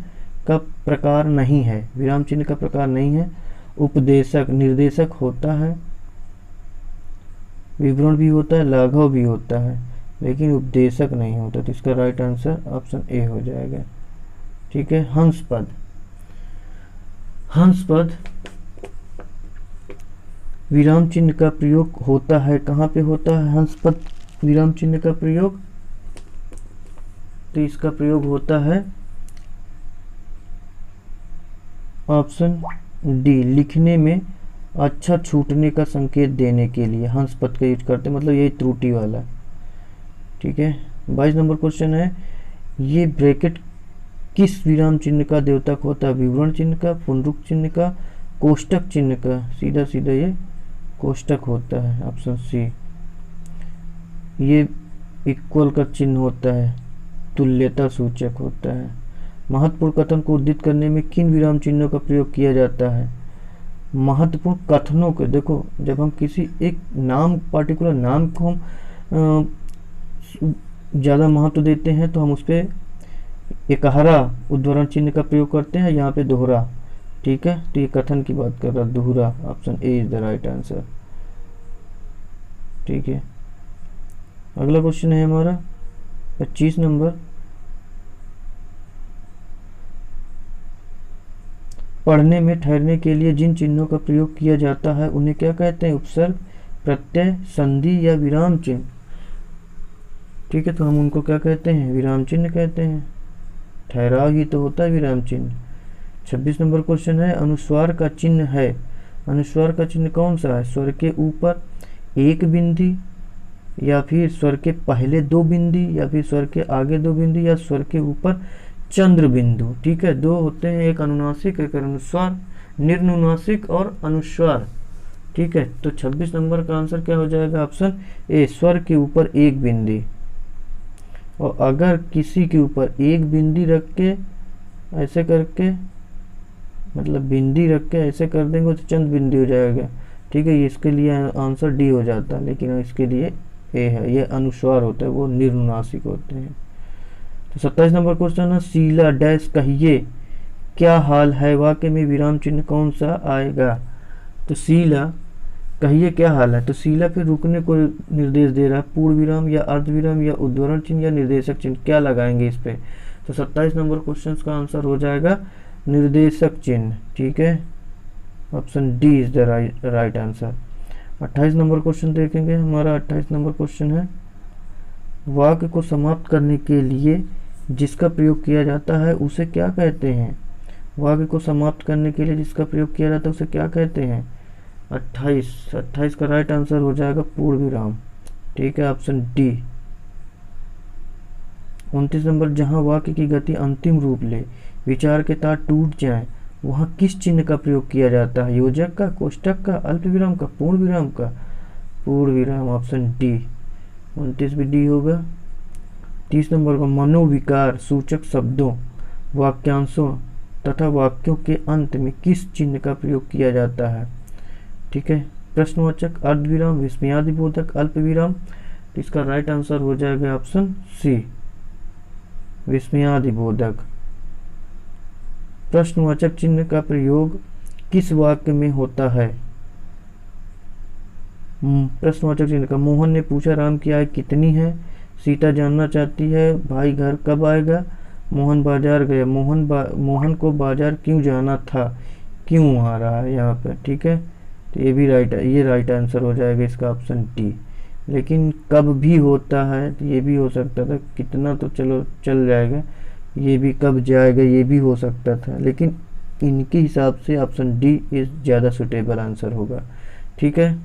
का प्रकार नहीं है? विराम चिन्ह का प्रकार नहीं है। उपदेशक, निर्देशक होता है, विवरण भी होता है, लाघव भी होता है, लेकिन उपदेशक नहीं होता, तो इसका राइट आंसर ऑप्शन ए हो जाएगा। ठीक है, हंसपद। हंसपद विराम चिन्ह का प्रयोग होता है, कहाँ पे होता है हंसपद विराम चिन्ह का प्रयोग? तो इसका प्रयोग होता है ऑप्शन डी, लिखने में अच्छा छूटने का संकेत देने के लिए हंसपद का यूज करते हैं, मतलब यही त्रुटि वाला। ठीक है, 22 नंबर क्वेश्चन है। ये ब्रैकेट किस विराम चिन्ह का द्योतक होता है? विवरण चिन्ह का, पुनरुक्त चिन्ह का, कोष्टक चिन्ह का? सीधा सीधा ये कोष्टक होता है, ऑप्शन सी। ये इक्वल का चिन्ह होता है, तुल्यता सूचक होता है। महत्वपूर्ण कथन को उद्धृत करने में किन विराम चिन्हों का प्रयोग किया जाता है? महत्वपूर्ण कथनों के, देखो जब हम किसी एक नाम, पर्टिकुलर नाम को हम ज़्यादा महत्व देते हैं तो हम उस पर एकहरा उद्धरण चिन्ह का प्रयोग करते हैं, यहाँ पे दोहरा। ठीक है, तो ये कथन की बात कर रहा, दोहरा। Option A is the right answer. ठीक है, अगला क्वेश्चन है हमारा 25 नंबर। पढ़ने में ठहरने के लिए जिन चिन्हों का प्रयोग किया जाता है उन्हें क्या कहते हैं? उपसर्ग, प्रत्यय, संधि या विराम चिन्ह? ठीक है, तो हम उनको क्या कहते हैं? विराम चिन्ह कहते हैं। ठहराव ही तो होता है विराम चिन्ह। 26 नंबर क्वेश्चन है। अनुस्वार का चिन्ह है अनुस्वार का चिन्ह कौन सा है? स्वर के ऊपर एक बिंदी, या फिर स्वर के पहले दो बिंदी, या फिर स्वर के आगे दो बिंदी, या स्वर के ऊपर चंद्र बिंदु। ठीक है, दो होते हैं, एक अनुनासिक एक अनुस्वार, निर्नुनासिक और अनुस्वार। ठीक है, तो 26 नंबर का आंसर क्या हो जाएगा? ऑप्शन ए, स्वर के ऊपर एक बिंदी। और अगर किसी के ऊपर एक बिंदी रख के ऐसे करके, मतलब बिंदी रख के ऐसे कर देंगे तो चंद बिंदी हो जाएगा। ठीक है, इसके लिए आंसर डी हो जाता है, लेकिन इसके लिए ए है, ये अनुस्वार होता है, वो निर्नुनासिक होते हैं। तो 27 नंबर क्वेश्चन है, शीला डैश कहिए क्या हाल है, वाक्य में विराम चिन्ह कौन सा आएगा? तो शीला कहिए क्या हाल है, तो शीला फिर रुकने को निर्देश दे रहा है, पूर्ण विराम या अर्ध विराम या उद्धरण चिन्ह या निर्देशक चिन्ह, क्या लगाएंगे इस पे? तो 27 नंबर क्वेश्चन का आंसर हो जाएगा निर्देशक चिन्ह। ठीक है, option D is the right answer. 28 number question देखेंगे, हमारा 28 नंबर क्वेश्चन है, वाक्य को समाप्त करने के लिए जिसका प्रयोग किया जाता है उसे क्या कहते हैं? वाक्य को समाप्त करने के लिए जिसका प्रयोग किया जाता है उसे क्या कहते हैं? 28 का राइट आंसर हो जाएगा पूर्ण विराम। ठीक है, ऑप्शन डी। 29 नंबर, जहां वाक्य की गति अंतिम रूप ले, विचार के तार टूट जाएं, वहां किस चिन्ह का प्रयोग किया जाता है? योजक का, कोष्टक का, अल्प विराम का, पूर्ण विराम का? पूर्ण विराम, ऑप्शन डी। 29 भी डी होगा। 30 नंबर का, मनोविकार सूचक शब्दों, वाक्यांशों तथा वाक्यों के अंत में किस चिन्ह का प्रयोग किया जाता है? ठीक है, प्रश्नवाचक, अर्धविराम, विस्मयादिबोधक, अल्प विराम। तो इसका राइट आंसर हो जाएगा ऑप्शन सी, विस्मयादिबोधक। प्रश्नवाचक चिन्ह का प्रयोग किस वाक्य में होता है? प्रश्नवाचक चिन्ह का, मोहन ने पूछा राम की आय कितनी है, सीता जानना चाहती है भाई घर कब आएगा, मोहन बाजार गया, मोहन को बाजार क्यों जाना था, क्यों आ रहा है यहाँ पर? ठीक है, तो ये राइट आंसर हो जाएगा इसका, ऑप्शन डी। लेकिन कब भी होता है तो ये भी हो सकता था, कितना तो चलो चल जाएगा, ये भी कब जाएगा ये भी हो सकता था, लेकिन इनके हिसाब से ऑप्शन डी इज ज़्यादा सुटेबल आंसर होगा। ठीक है।